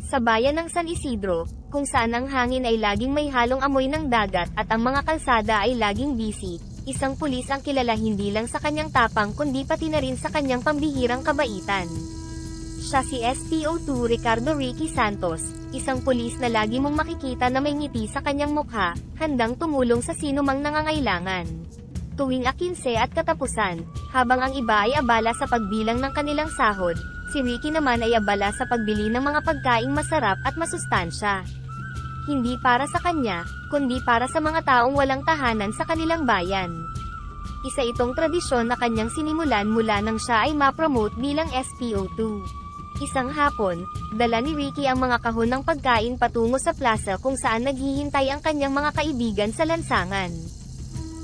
Sa bayan ng San Isidro, kung saan ang hangin ay laging may halong amoy ng dagat at ang mga kalsada ay laging busy, isang pulis ang kilala hindi lang sa kanyang tapang kundi pati na rin sa kanyang pambihirang kabaitan. Siya si SPO2 Ricardo Ricky Santos, isang pulis na lagi mong makikita na may ngiti sa kanyang mukha, handang tumulong sa sinumang nangangailangan. Tuwing akinse at katapusan, habang ang iba ay abala sa pagbilang ng kanilang sahod, si Ricky naman ay abala sa pagbili ng mga pagkaing masarap at masustansya. Hindi para sa kanya, kundi para sa mga taong walang tahanan sa kanilang bayan. Isa itong tradisyon na kanyang sinimulan mula nang siya ay ma-promote bilang SPO2. Isang hapon, dala ni Ricky ang mga kahon ng pagkain patungo sa plaza kung saan naghihintay ang kanyang mga kaibigan sa lansangan.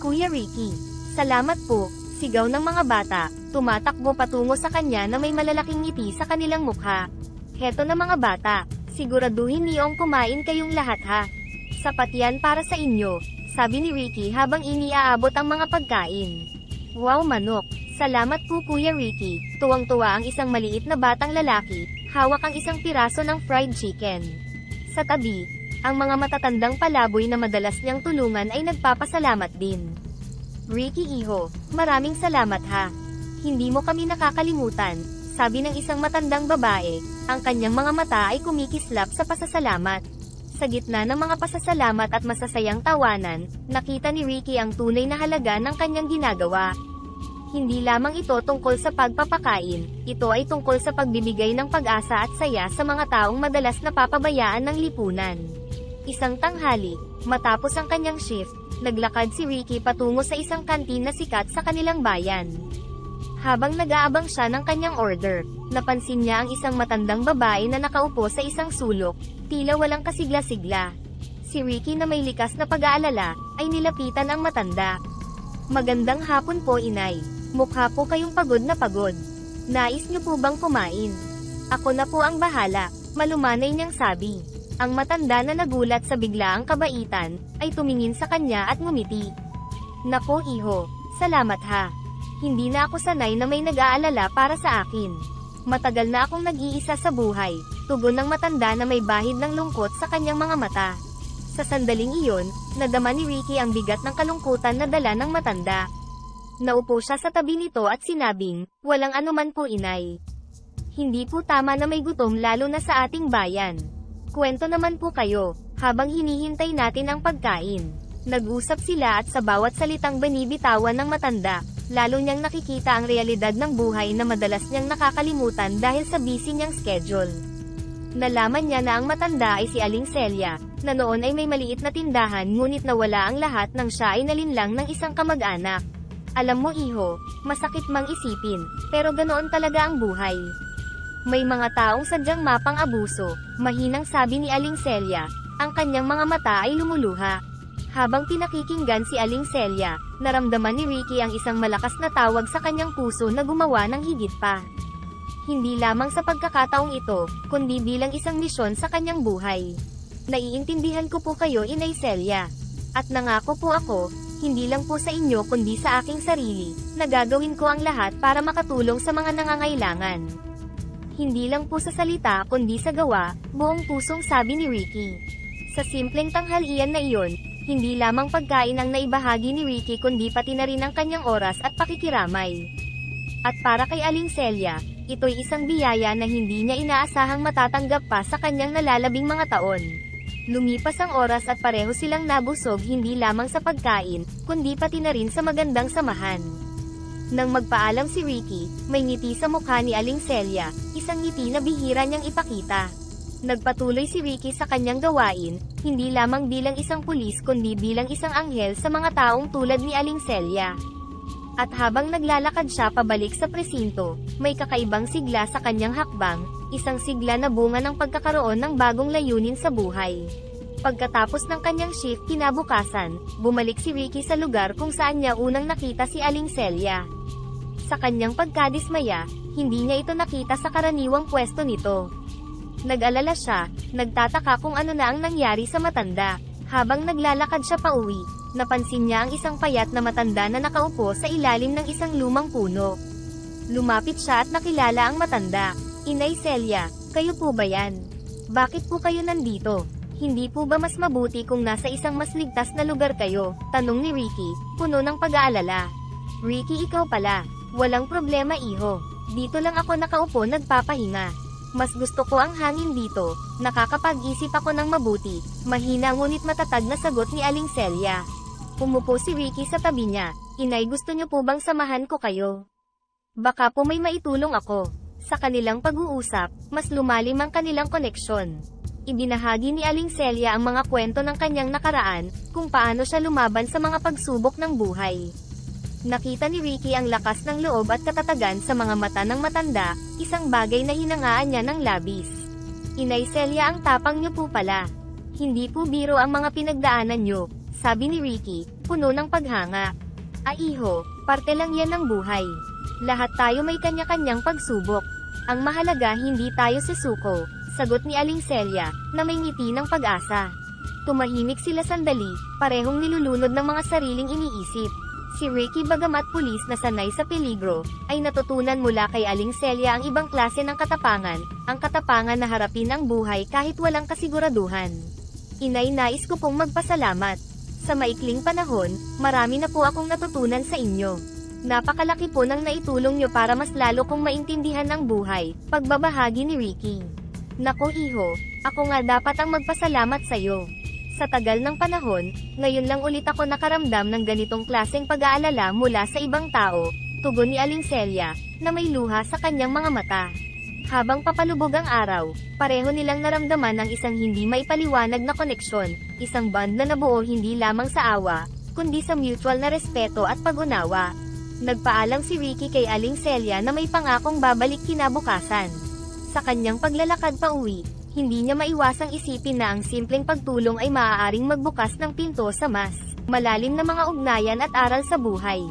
Kuya Ricky, salamat po, sigaw ng mga bata, tumatakbo patungo sa kanya na may malalaking ngiti sa kanilang mukha. Heto na mga bata, siguraduhin niyong kumain kayong lahat ha. Sapat yan para sa inyo, sabi ni Ricky habang iniaabot ang mga pagkain. Wow manok, salamat po Kuya Ricky, tuwang-tuwa ang isang maliit na batang lalaki, hawak ang isang piraso ng fried chicken. Sa tabi, ang mga matatandang palaboy na madalas niyang tulungan ay nagpapasalamat din. Ricky iho, maraming salamat ha. Hindi mo kami nakakalimutan, sabi ng isang matandang babae, ang kanyang mga mata ay kumikislap sa pasasalamat. Sa gitna ng mga pasasalamat at masasayang tawanan, nakita ni Ricky ang tunay na halaga ng kanyang ginagawa. Hindi lamang ito tungkol sa pagpapakain, ito ay tungkol sa pagbibigay ng pag-asa at saya sa mga taong madalas napapabayaan ng lipunan. Isang tanghali, matapos ang kanyang shift, naglakad si Ricky patungo sa isang kantin na sikat sa kanilang bayan. Habang nag-aabang siya ng kanyang order, napansin niya ang isang matandang babae na nakaupo sa isang sulok, tila walang kasigla-sigla. Si Ricky na may likas na pag-aalala, ay nilapitan ang matanda. Magandang hapon po inay, mukha po kayong pagod na pagod. Nais niyo po bang kumain? Ako na po ang bahala, malumanay niyang sabi. Ang matanda na nagulat sa biglaang kabaitan, ay tumingin sa kanya at ngumiti. Nako iho, salamat ha. Hindi na ako sanay na may nag-aalala para sa akin. Matagal na akong nag-iisa sa buhay, tugon ng matanda na may bahid ng lungkot sa kanyang mga mata. Sa sandaling iyon, nadama ni Ricky ang bigat ng kalungkutan na dala ng matanda. Naupo siya sa tabi nito at sinabing, walang anuman po inay. Hindi po tama na may gutom lalo na sa ating bayan. Kwento naman po kayo, habang hinihintay natin ang pagkain. Nag-usap sila at sa bawat salitang binibitawan ng matanda, lalo niyang nakikita ang realidad ng buhay na madalas niyang nakakalimutan dahil sa busy niyang schedule. Nalaman niya na ang matanda ay si Aling Celia, na noon ay may maliit na tindahan ngunit nawala ang lahat nang siya ay nalinlang ng isang kamag-anak. Alam mo iho, masakit mang isipin, pero ganoon talaga ang buhay. May mga taong sadyang mapang-abuso, mahinang sabi ni Aling Celia, ang kanyang mga mata ay lumuluha. Habang pinakikinggan si Aling Celia, naramdaman ni Ricky ang isang malakas na tawag sa kanyang puso na gumawa ng higit pa. Hindi lamang sa pagkakataong ito, kundi bilang isang misyon sa kanyang buhay. Naiintindihan ko po kayo Inay Celia. At nangako po ako, hindi lang po sa inyo kundi sa aking sarili, na gagawin ko ang lahat para makatulong sa mga nangangailangan. Hindi lang po sa salita kundi sa gawa, buong pusong sabi ni Ricky. Sa simpleng tanghalian na iyon, hindi lamang pagkain ang naibahagi ni Ricky kundi pati na rin ang kanyang oras at pakikiramay. At para kay Aling Celia, ito'y isang biyaya na hindi niya inaasahang matatanggap pa sa kanyang nalalabing mga taon. Lumipas ang oras at pareho silang nabusog hindi lamang sa pagkain, kundi pati na rin sa magandang samahan. Nang magpaalam si Ricky, may ngiti sa mukha ni Aling Celia, isang ngiti na bihira niyang ipakita. Nagpatuloy si Ricky sa kanyang gawain, hindi lamang bilang isang pulis kundi bilang isang anghel sa mga taong tulad ni Aling Celia. At habang naglalakad siya pabalik sa presinto, may kakaibang sigla sa kanyang hakbang, isang sigla na bunga ng pagkakaroon ng bagong layunin sa buhay. Pagkatapos ng kanyang shift kinabukasan, bumalik si Ricky sa lugar kung saan niya unang nakita si Aling Celia. Sa kanyang pagkadismaya, hindi niya ito nakita sa karaniwang pwesto nito. Nag-alala siya, nagtataka kung ano na ang nangyari sa matanda. Habang naglalakad siya pauwi, napansin niya ang isang payat na matanda na nakaupo sa ilalim ng isang lumang puno. Lumapit siya at nakilala ang matanda. Inay Celia, kayo po ba yan? Bakit po kayo nandito? Hindi po ba mas mabuti kung nasa isang mas ligtas na lugar kayo? Tanong ni Ricky, puno ng pag-aalala. Ricky, ikaw pala. Walang problema, iho. Dito lang ako nakaupo nagpapahinga. Mas gusto ko ang hangin dito. Nakakapag-isip ako ng mabuti. Mahina ngunit matatag na sagot ni Aling Celia. Umupo si Ricky sa tabi niya. Inay, gusto niyo po bang samahan ko kayo? Baka po may maitulong ako. Sa kanilang pag-uusap, mas lumalim ang kanilang koneksyon. Ibinahagi ni Aling Celia ang mga kwento ng kanyang nakaraan, kung paano siya lumaban sa mga pagsubok ng buhay. Nakita ni Ricky ang lakas ng loob at katatagan sa mga mata ng matanda, isang bagay na hinangaan niya ng labis. Inay Celia, ang tapang niyo po pala. Hindi po biro ang mga pinagdaanan niyo, sabi ni Ricky, puno ng paghanga. Iho, parte lang yan ng buhay. Lahat tayo may kanya-kanyang pagsubok. Ang mahalaga hindi tayo susuko, sagot ni Aling Celia, na may ngiti ng pag-asa. Tumahimik sila sandali, parehong nilulunod ng mga sariling iniisip. Si Ricky, bagamat pulis na sanay sa peligro, ay natutunan mula kay Aling Celia ang ibang klase ng katapangan, ang katapangan na harapin ang buhay kahit walang kasiguraduhan. Inay, nais ko pong magpasalamat. Sa maikling panahon, marami na po akong natutunan sa inyo. Napakalaki po ng naitulong nyo para mas lalo kong maintindihan ang buhay, pagbabahagi ni Ricky. Naku iho, ako nga dapat ang magpasalamat sa'yo. Sa tagal ng panahon, ngayon lang ulit ako nakaramdam ng ganitong klaseng pag-aalala mula sa ibang tao, tugon ni Aling Celia, na may luha sa kanyang mga mata. Habang papalubog ang araw, pareho nilang naramdaman ang isang hindi maipaliwanag na koneksyon, isang bond na nabuo hindi lamang sa awa, kundi sa mutual na respeto at pag-unawa. Nagpaalam si Ricky kay Aling Celia na may pangakong babalik kinabukasan. Sa kanyang paglalakad pa uwi, hindi niya maiwasang isipin na ang simpleng pagtulong ay maaaring magbukas ng pinto sa mas malalim na mga ugnayan at aral sa buhay.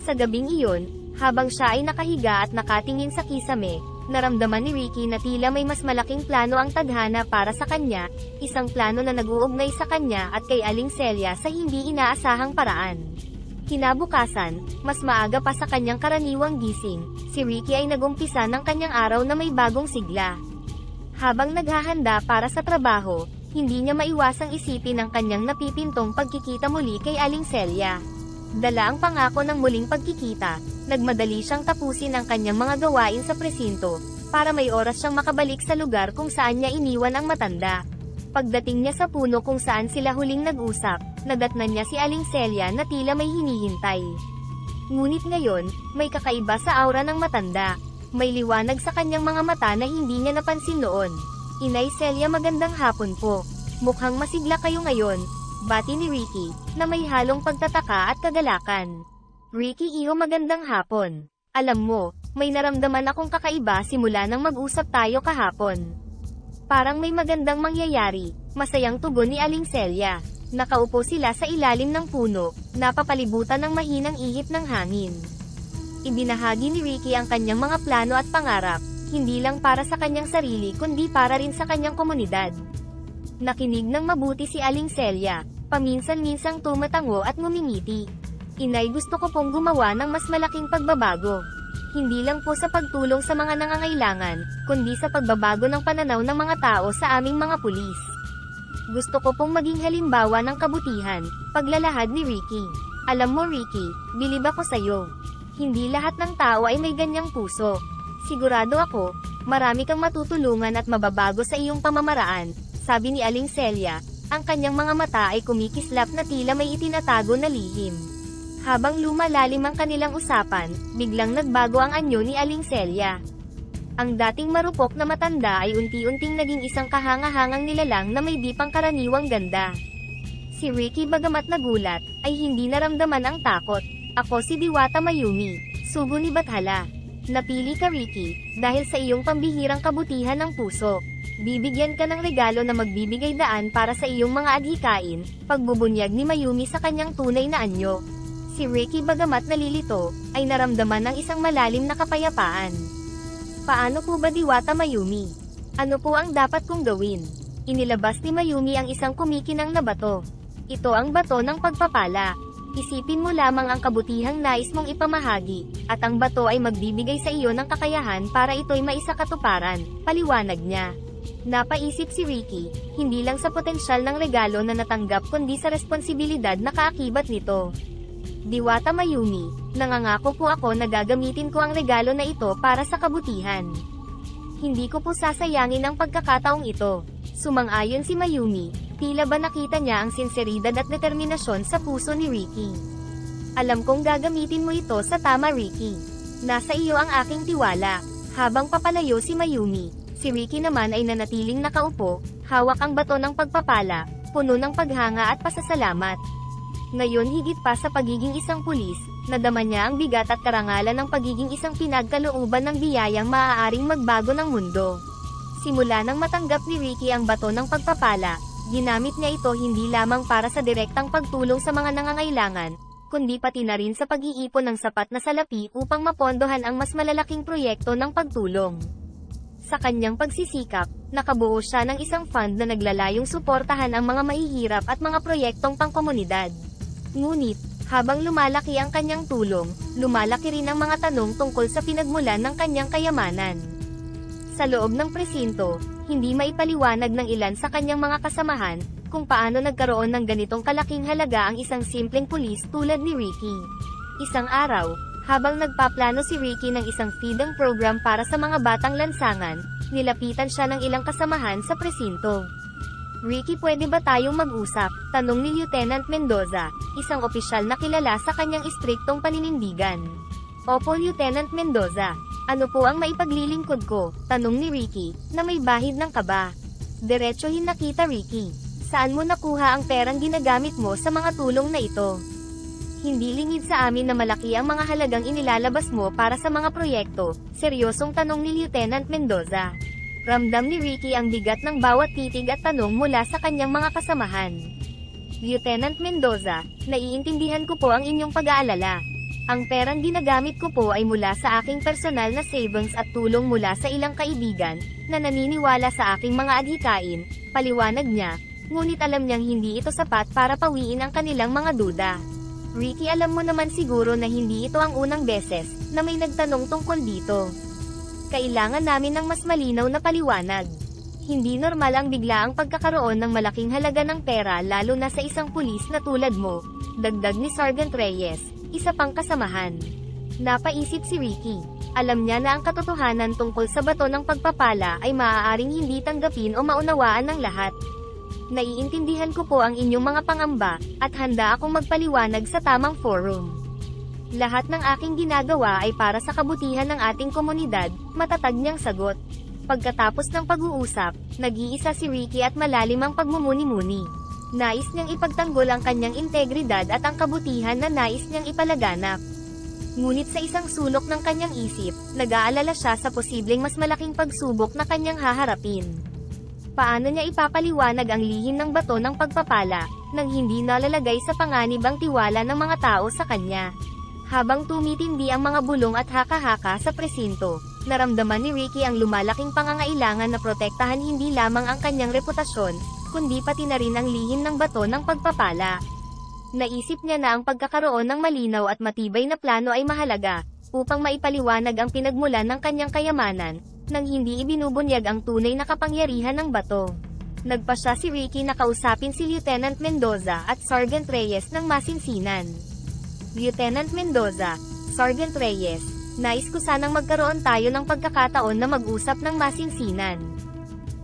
Sa gabing iyon, habang siya ay nakahiga at nakatingin sa kisame, naramdaman ni Ricky na tila may mas malaking plano ang tadhana para sa kanya, isang plano na nag-uugnay sa kanya at kay Aling Celia sa hindi inaasahang paraan. Kinabukasan, mas maaga pa sa kanyang karaniwang gising, si Ricky ay nagumpisa ng kanyang araw na may bagong sigla. Habang naghahanda para sa trabaho, hindi niya maiwasang isipin ang kanyang napipintong pagkikita muli kay Aling Celia. Dala ang pangako ng muling pagkikita, nagmadali siyang tapusin ang kanyang mga gawain sa presinto, para may oras siyang makabalik sa lugar kung saan niya iniwan ang matanda. Pagdating niya sa puno kung saan sila huling nag-usap, nadatnan niya si Aling Celia na tila may hinihintay. Ngunit ngayon, may kakaiba sa aura ng matanda. May liwanag sa kanyang mga mata na hindi niya napansin noon. Inay Celia, magandang hapon po. Mukhang masigla kayo ngayon, bati ni Ricky, na may halong pagtataka at kagalakan. Ricky, iho, magandang hapon. Alam mo, may naramdaman akong kakaiba simula nang mag-usap tayo kahapon. Parang may magandang mangyayari, masayang tugon ni Aling Celia. Nakaupo sila sa ilalim ng puno, napapalibutan ng mahinang ihip ng hangin. Ibinahagi ni Ricky ang kanyang mga plano at pangarap, hindi lang para sa kanyang sarili kundi para rin sa kanyang komunidad. Nakinig ng mabuti si Aling Celia, paminsan-minsang tumatango at ngumingiti. Inay, gusto ko pong gumawa ng mas malaking pagbabago. Hindi lang po sa pagtulong sa mga nangangailangan, kundi sa pagbabago ng pananaw ng mga tao sa aming mga pulis. Gusto ko pong maging halimbawa ng kabutihan, paglalahad ni Ricky. Alam mo Ricky, bilib ako sa'yo. Hindi lahat ng tao ay may ganyang puso. Sigurado ako, marami kang matutulungan at mababago sa iyong pamamaraan, sabi ni Aling Celia. Ang kanyang mga mata ay kumikislap na tila may itinatago na lihim. Habang lumalalim ang kanilang usapan, biglang nagbago ang anyo ni Aling Celia. Ang dating marupok na matanda ay unti-unting naging isang kahanga-hangang nilalang na may di pangkaraniwang ganda. Si Ricky, bagamat nagulat, ay hindi naramdaman ang takot. Ako si Diwata Mayumi, sugo ni Bathala. Napili ka Ricky, dahil sa iyong pambihirang kabutihan ng puso. Bibigyan ka ng regalo na magbibigay daan para sa iyong mga adhikain, pagbubunyag ni Mayumi sa kanyang tunay na anyo. Si Ricky, bagamat nalilito, ay naramdaman ng isang malalim na kapayapaan. Paano po ba Diwata Mayumi? Ano po ang dapat kong gawin? Inilabas ni Mayumi ang isang kumikinang na bato. Ito ang bato ng pagpapala. Isipin mo lamang ang kabutihang nais mong ipamahagi, at ang bato ay magbibigay sa iyo ng kakayahan para ito'y maisakatuparan, paliwanag niya. Napaisip si Ricky, hindi lang sa potensyal ng regalo na natanggap kundi sa responsibilidad na kaakibat nito. Diwata Mayumi, nangangako po ako na gagamitin ko ang regalo na ito para sa kabutihan. Hindi ko po sasayangin ang pagkakataong ito. Sumang-ayon si Mayumi, tila ba nakita niya ang sinseridad at determinasyon sa puso ni Ricky. Alam kong gagamitin mo ito sa tama, Ricky. Nasa iyo ang aking tiwala. Habang papalayo si Mayumi, si Ricky naman ay nanatiling nakaupo, hawak ang bato ng pagpapala, puno ng paghanga at pasasalamat. Ngayon higit pa sa pagiging isang pulis, nadama niya ang bigat at karangalan ng pagiging isang pinagkalooban ng biyayang maaaring magbago ng mundo. Simula nang matanggap ni Ricky ang bato ng pagpapala, ginamit niya ito hindi lamang para sa direktang pagtulong sa mga nangangailangan, kundi pati na rin sa pag-iipon ng sapat na salapi upang mapondohan ang mas malalaking proyekto ng pagtulong. Sa kanyang pagsisikap, nakabuo siya ng isang fund na naglalayong suportahan ang mga mahihirap at mga proyektong pangkomunidad. Ngunit, habang lumalaki ang kanyang tulong, lumalaki rin ang mga tanong tungkol sa pinagmulan ng kanyang kayamanan. Sa loob ng presinto, hindi maipaliwanag ng ilan sa kanyang mga kasamahan, kung paano nagkaroon ng ganitong kalaking halaga ang isang simpleng pulis tulad ni Ricky. Isang araw, habang nagpaplano si Ricky ng isang feeding program para sa mga batang lansangan, nilapitan siya ng ilang kasamahan sa presinto. Ricky, pwede ba tayong mag-usap? Tanong ni Lieutenant Mendoza, isang opisyal na kilala sa kanyang istriktong paninindigan. Opo, Lieutenant Mendoza. Ano po ang maipaglilingkod ko? Tanong ni Ricky, na may bahid ng kaba. Diretsohin na kita, Ricky. Saan mo nakuha ang perang ginagamit mo sa mga tulong na ito? Hindi lingid sa amin na malaki ang mga halagang inilalabas mo para sa mga proyekto, seryosong tanong ni Lieutenant Mendoza. Ramdam ni Ricky ang bigat ng bawat titig at tanong mula sa kanyang mga kasamahan. Lieutenant Mendoza, naiintindihan ko po ang inyong pag-aalala. Ang perang ginagamit ko po ay mula sa aking personal na savings at tulong mula sa ilang kaibigan, na naniniwala sa aking mga adhikain, paliwanag niya, ngunit alam niyang hindi ito sapat para pawiin ang kanilang mga duda. Ricky, alam mo naman siguro na hindi ito ang unang beses na may nagtanong tungkol dito. Kailangan namin ng mas malinaw na paliwanag. Hindi normal ang biglaang pagkakaroon ng malaking halaga ng pera lalo na sa isang pulis na tulad mo, dagdag ni Sergeant Reyes, isa pang kasamahan. Napaisip si Ricky. Alam niya na ang katotohanan tungkol sa bato ng pagpapala ay maaaring hindi tanggapin o maunawaan ng lahat. Naiintindihan ko po ang inyong mga pangamba, at handa akong magpaliwanag sa tamang forum. Lahat ng aking ginagawa ay para sa kabutihan ng ating komunidad, matatag niyang sagot. Pagkatapos ng pag-uusap, nag-iisa si Ricky at malalim ang pagmumuni-muni. Nais niyang ipagtanggol ang kanyang integridad at ang kabutihan na nais niyang ipalaganap. Ngunit sa isang sulok ng kanyang isip, nag-aalala siya sa posibleng mas malaking pagsubok na kanyang haharapin. Paano niya ipapaliwanag ang lihim ng bato ng pagpapala, nang hindi nalalagay sa panganib ang tiwala ng mga tao sa kanya? Habang tumitindi ang mga bulong at haka-haka sa presinto, naramdaman ni Ricky ang lumalaking pangangailangan na protektahan hindi lamang ang kanyang reputasyon, kundi pati na rin ang lihim ng bato ng pagpapala. Naisip niya na ang pagkakaroon ng malinaw at matibay na plano ay mahalaga, upang maipaliwanag ang pinagmulan ng kanyang kayamanan, nang hindi ibinubunyag ang tunay na kapangyarihan ng bato. Nagpasya si Ricky na kausapin si Lieutenant Mendoza at Sergeant Reyes ng masinsinan. Lieutenant Mendoza, Sergeant Reyes, nais ko sanang magkaroon tayo ng pagkakataon na mag-usap ng masinsinan.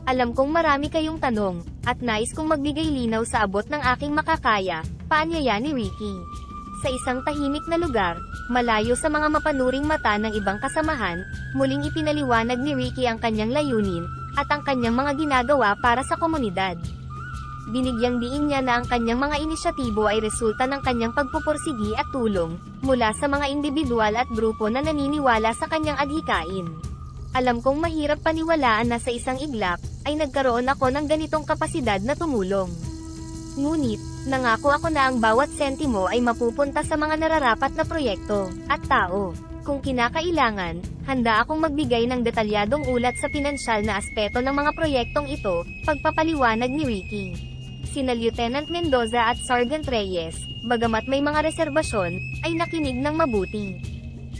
Alam kong marami kayong tanong, at nais kong magbigay linaw sa abot ng aking makakaya, paanyaya ni Ricky. Sa isang tahimik na lugar, malayo sa mga mapanuring mata ng ibang kasamahan, muling ipinaliwanag ni Ricky ang kanyang layunin, at ang kanyang mga ginagawa para sa komunidad. Binigyang diin niya na ang kanyang mga inisyatibo ay resulta ng kanyang pagpupursigi at tulong, mula sa mga individual at grupo na naniniwala sa kanyang adhikain. Alam kong mahirap paniwalaan na sa isang iglap, ay nagkaroon ako ng ganitong kapasidad na tumulong. Ngunit, nangako ako na ang bawat sentimo ay mapupunta sa mga nararapat na proyekto, at tao. Kung kinakailangan, handa akong magbigay ng detalyadong ulat sa pinansyal na aspeto ng mga proyektong ito, pagpapaliwanag ni Ricky. Sina Lieutenant Mendoza at Sergeant Reyes, bagamat may mga reserbasyon, ay nakinig ng mabuti.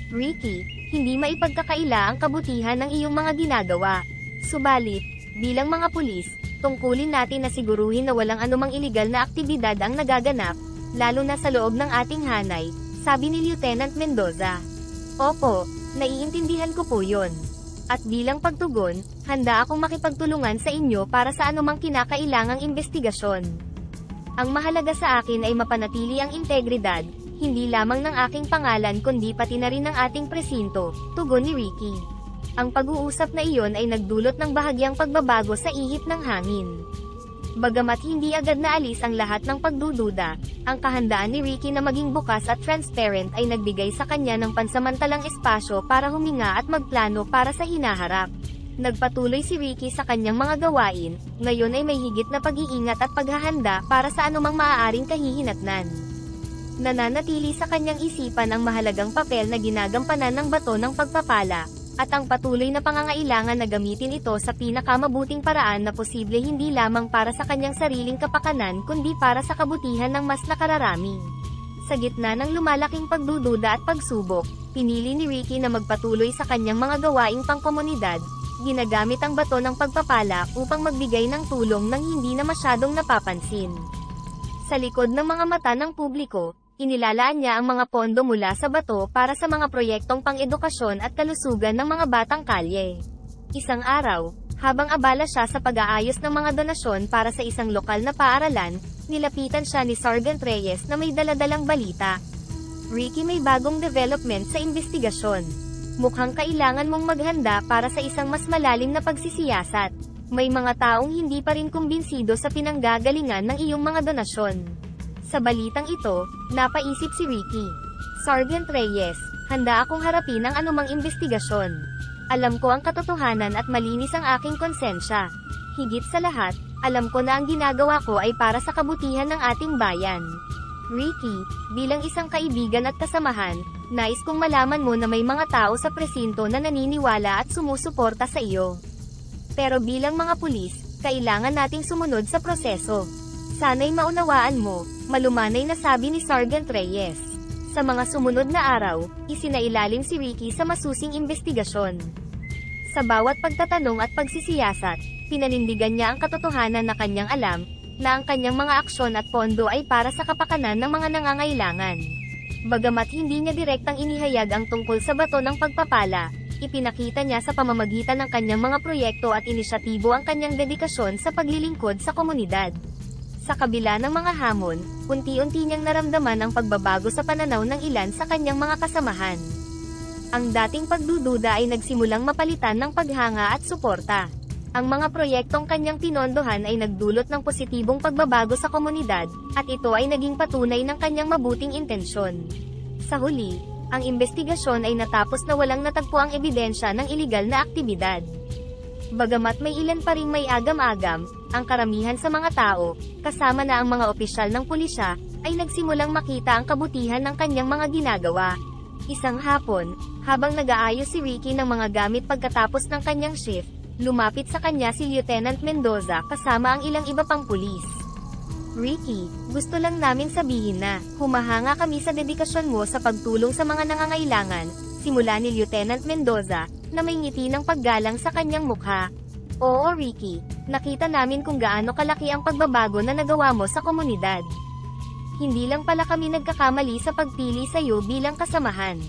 Ricky, hindi maipagkakaila ang kabutihan ng iyong mga ginagawa. Subalit, Bilang mga pulis, tungkulin natin na siguruhin na walang anumang iligal na aktibidad ang nagaganap, lalo na sa loob ng ating hanay, sabi ni Lieutenant Mendoza. Opo, naiintindihan ko po yon. At bilang pagtugon, handa akong makipagtulungan sa inyo para sa anumang kinakailangang investigasyon. Ang mahalaga sa akin ay mapanatili ang integridad, hindi lamang ng aking pangalan kundi pati na rin ng ating presinto, tugon ni Ricky. Ang pag-uusap na iyon ay nagdulot ng bahagyang pagbabago sa ihip ng hangin. Bagamat hindi agad naalis ang lahat ng pagdududa, ang kahandaan ni Ricky na maging bukas at transparent ay nagbigay sa kanya ng pansamantalang espasyo para huminga at magplano para sa hinaharap. Nagpatuloy si Ricky sa kanyang mga gawain, ngayon ay may higit na pag-iingat at paghahanda para sa anumang maaaring kahihinatnan. Nananatili sa kanyang isipan ang mahalagang papel na ginagampanan ng bato ng pagpapala, at ang patuloy na pangangailangan na gamitin ito sa pinakamabuting paraan na posible hindi lamang para sa kanyang sariling kapakanan kundi para sa kabutihan ng mas nakararami. Sa gitna ng lumalaking pagdududa at pagsubok, pinili ni Ricky na magpatuloy sa kanyang mga gawaing pangkomunidad, ginagamit ang bato ng pagpapala upang magbigay ng tulong nang hindi na masyadong napapansin. Sa likod ng mga mata ng publiko, inilalaan niya ang mga pondo mula sa bato para sa mga proyektong pang-edukasyon at kalusugan ng mga batang kalye. Isang araw, habang abala siya sa pag-aayos ng mga donasyon para sa isang lokal na paaralan, nilapitan siya ni Sergeant Reyes na may daladalang balita. Ricky, may bagong development sa investigasyon. Mukhang kailangan mong maghanda para sa isang mas malalim na pagsisiyasat. May mga taong hindi pa rin kumbinsido sa pinanggagalingan ng iyong mga donasyon. Sa balitang ito, napaisip si Ricky. Sergeant Reyes, handa akong harapin ang anumang investigasyon. Alam ko ang katotohanan at malinis ang aking konsensya. Higit sa lahat, alam ko na ang ginagawa ko ay para sa kabutihan ng ating bayan. Ricky, bilang isang kaibigan at kasamahan, nais kong malaman mo na may mga tao sa presinto na naniniwala at sumusuporta sa iyo. Pero bilang mga pulis, kailangan nating sumunod sa proseso. Sana'y maunawaan mo, malumanay na sabi ni Sergeant Reyes. Sa mga sumunod na araw, isinailalim si Ricky sa masusing investigasyon. Sa bawat pagtatanong at pagsisiyasat, pinanindigan niya ang katotohanan na kanyang alam, na ang kanyang mga aksyon at pondo ay para sa kapakanan ng mga nangangailangan. Bagamat hindi niya direktang inihayag ang tungkol sa bato ng pagpapala, ipinakita niya sa pamamagitan ng kanyang mga proyekto at inisyatibo ang kanyang dedikasyon sa paglilingkod sa komunidad. Sa kabila ng mga hamon, unti-unti niyang naramdaman ang pagbabago sa pananaw ng ilan sa kanyang mga kasamahan. Ang dating pagdududa ay nagsimulang mapalitan ng paghanga at suporta. Ang mga proyektong kanyang pinondohan ay nagdulot ng positibong pagbabago sa komunidad, at ito ay naging patunay ng kanyang mabuting intensyon. Sa huli, ang investigasyon ay natapos na walang natagpuang ebidensya ng iligal na aktibidad. Bagamat may ilan pa ring may agam-agam, ang karamihan sa mga tao, kasama na ang mga opisyal ng pulisya, ay nagsimulang makita ang kabutihan ng kanyang mga ginagawa. Isang hapon, habang nag-aayos si Ricky ng mga gamit pagkatapos ng kanyang shift, lumapit sa kanya si Lieutenant Mendoza kasama ang ilang iba pang pulis. Ricky, gusto lang namin sabihin na, humahanga kami sa dedikasyon mo sa pagtulong sa mga nangangailangan, simula ni Lieutenant Mendoza, na may ngiti ng paggalang sa kanyang mukha. Oo Ricky, nakita namin kung gaano kalaki ang pagbabago na nagawa mo sa komunidad. Hindi lang pala kami nagkakamali sa pagpili sa iyo bilang kasamahan.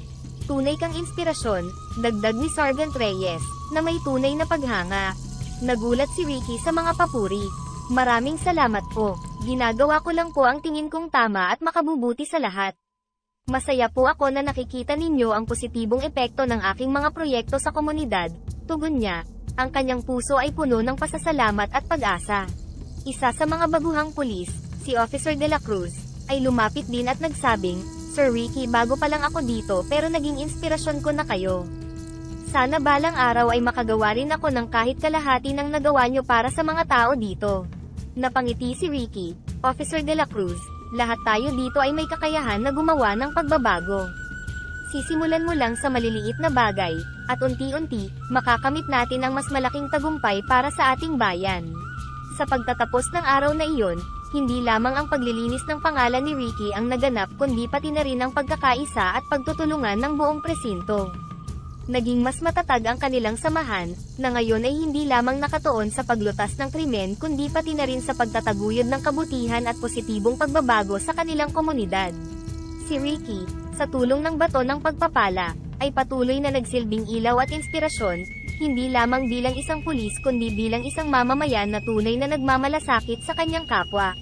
Tunay kang inspirasyon, dagdag ni Sergeant Reyes, na may tunay na paghanga. Nagulat si Ricky sa mga papuri. Maraming salamat po, ginagawa ko lang po ang tingin kong tama at makabubuti sa lahat. Masaya po ako na nakikita ninyo ang positibong epekto ng aking mga proyekto sa komunidad, tugon niya. Ang kanyang puso ay puno ng pasasalamat at pag-asa. Isa sa mga baguhang pulis, si Officer De La Cruz, ay lumapit din at nagsabing, Sir Ricky, bago pa lang ako dito pero naging inspirasyon ko na kayo. Sana balang araw ay makagawa rin ako ng kahit kalahati ng nagawa nyo para sa mga tao dito. Napangiti si Ricky, Officer De La Cruz, lahat tayo dito ay may kakayahan na gumawa ng pagbabago. Sisimulan mo lang sa maliliit na bagay, at unti-unti, makakamit natin ang mas malaking tagumpay para sa ating bayan. Sa pagtatapos ng araw na iyon, hindi lamang ang paglilinis ng pangalan ni Ricky ang naganap kundi pati na rin ang pagkakaisa at pagtutulungan ng buong presinto. Naging mas matatag ang kanilang samahan, na ngayon ay hindi lamang nakatuon sa paglutas ng krimen kundi pati na rin sa pagtataguyod ng kabutihan at positibong pagbabago sa kanilang komunidad. Si Ricky, sa tulong ng bato ng pagpapala, ay patuloy na nagsilbing ilaw at inspirasyon, hindi lamang bilang isang pulis kundi bilang isang mamamayan na tunay na nagmamalasakit sa kanyang kapwa.